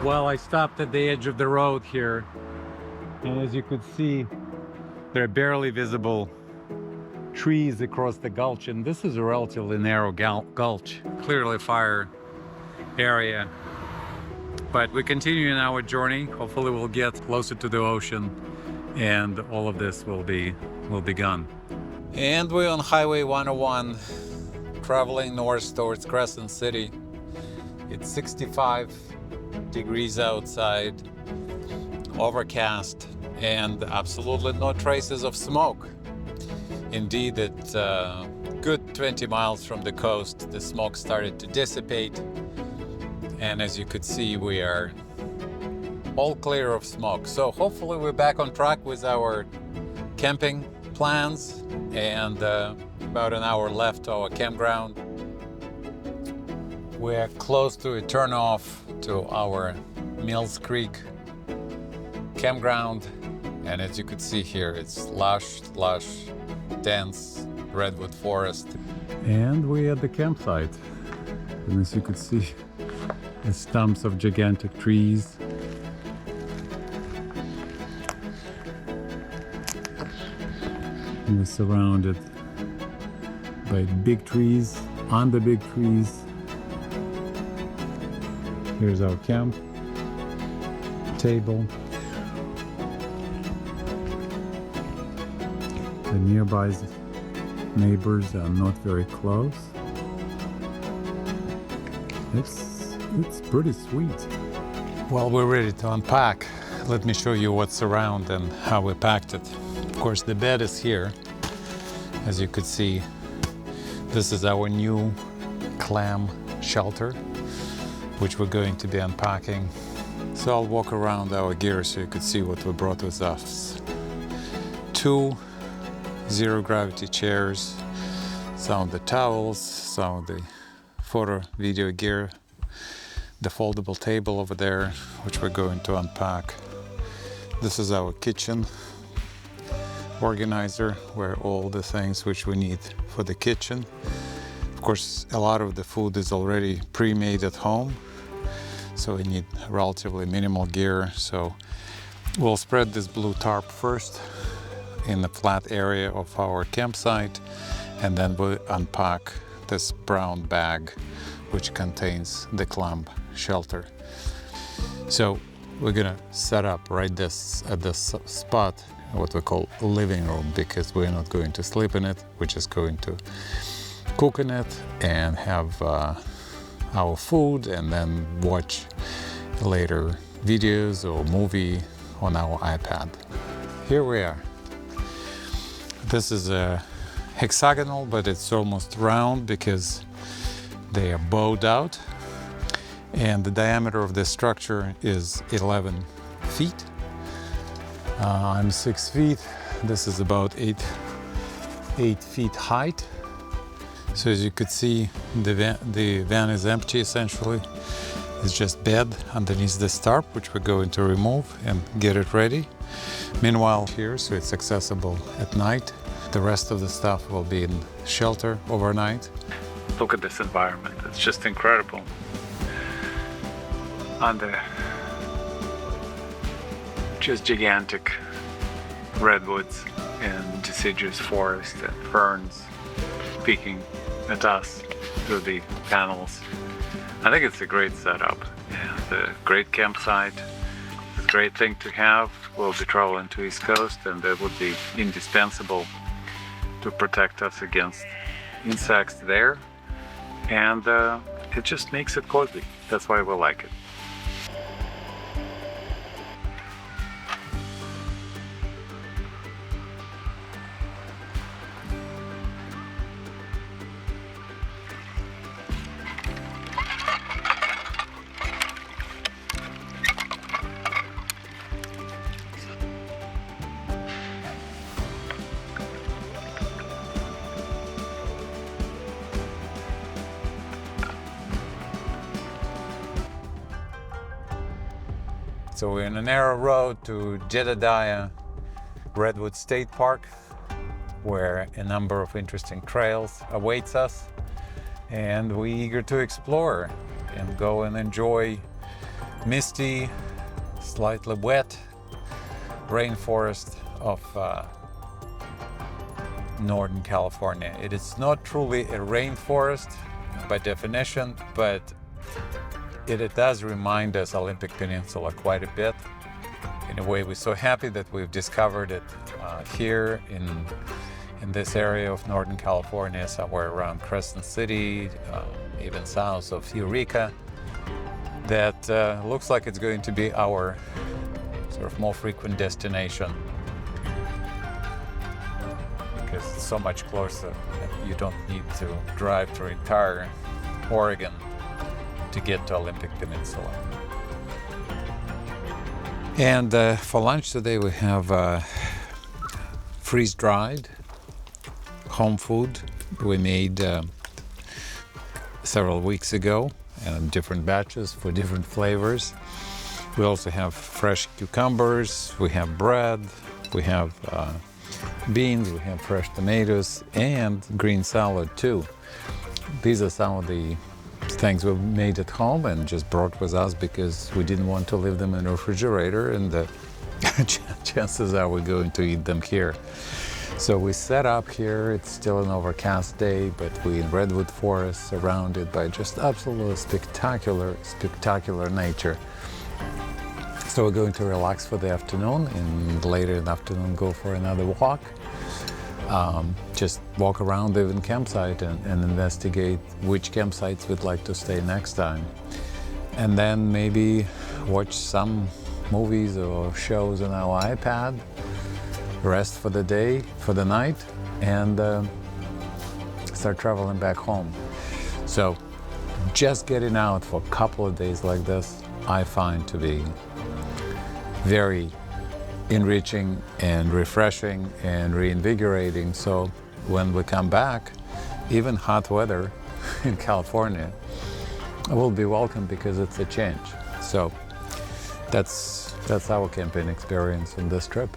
Well, I stopped at the edge of the road here, and as you could see, there are barely visible trees across the gulch, and this is a relatively narrow gulch, clearly fire area. But we continue in our journey. Hopefully we'll get closer to the ocean and all of this will be gone. And we're on Highway 101, traveling north towards Crescent City. It's 65 degrees outside, overcast, and absolutely no traces of smoke. Indeed, at good 20 miles from the coast, the smoke started to dissipate. And as you could see, we are all clear of smoke. So hopefully we're back on track with our camping plans, and about an hour left to our campground. We're close to a turnoff to our Mills Creek campground. And as you could see here, it's lush, dense redwood forest. And we're at the campsite. And as you could see, the stumps of gigantic trees. And we're surrounded by big trees, on the big trees. Here's our camp table. The nearby neighbors are not very close. It's pretty sweet. Well, we're ready to unpack. Let me show you what's around and how we packed it. Of course, the bed is here. As you could see, this is our new clam shelter, which we're going to be unpacking. So I'll walk around our gear so you could see what we brought with us. 2 zero-gravity chairs, some of the towels, some of the photo video gear, the foldable table over there, which we're going to unpack. This is our kitchen organizer, where all the things which we need for the kitchen. Of course, a lot of the food is already pre-made at home, so we need relatively minimal gear. So we'll spread this blue tarp first in the flat area of our campsite, and then we'll unpack this brown bag which contains the clam shelter. So we're gonna set up right at this spot, what we call living room, because we're not going to sleep in it. We're just going to cook in it and have our food, and then watch later videos or movie on our iPad. Here we are. This is a hexagonal, but it's almost round because they are bowed out. And the diameter of this structure is 11 feet. I'm 6 feet. This is about 8 feet height. So as you could see, the van is empty essentially. It's just bed underneath this tarp, which we're going to remove and get it ready. Meanwhile, here, so it's accessible at night. The rest of the stuff will be in shelter overnight. Look at this environment, it's just incredible. Under just gigantic redwoods and deciduous forest and ferns peeking at us through the panels. I think it's a great setup and a great campsite. It's a great thing to have. We'll be traveling to East Coast, and that would be indispensable to protect us against insects there. And it just makes it cozy. That's why we like it. So we're in a narrow road to Jedediah Redwood State Park, where a number of interesting trails awaits us, and we're eager to explore and go and enjoy misty, slightly wet rainforest of Northern California. It is not truly a rainforest by definition, but it does remind us Olympic Peninsula quite a bit. In a way, we're so happy that we've discovered it here in this area of Northern California, somewhere around Crescent City, even south of Eureka, that looks like it's going to be our sort of more frequent destination, because it's so much closer. You don't need to drive through entire Oregon to get to Olympic Peninsula. And for lunch today we have freeze-dried home food we made several weeks ago, and different batches for different flavors. We also have fresh cucumbers, we have bread, we have beans, we have fresh tomatoes, and green salad too. These are some of the things we made at home and just brought with us because we didn't want to leave them in the refrigerator, and the chances are we're going to eat them here. So we set up here. It's still an overcast day, but we're in Redwood Forest, surrounded by just absolutely spectacular nature. So we're going to relax for the afternoon, and later in the afternoon go for another walk. Just walk around the even campsite and investigate which campsites we'd like to stay next time. And then maybe watch some movies or shows on our iPad, rest for the day, for the night, and start traveling back home. So just getting out for a couple of days like this, I find to be very enriching and refreshing and reinvigorating. So when we come back, even hot weather in California will be welcome because it's a change. So that's our camping experience on this trip.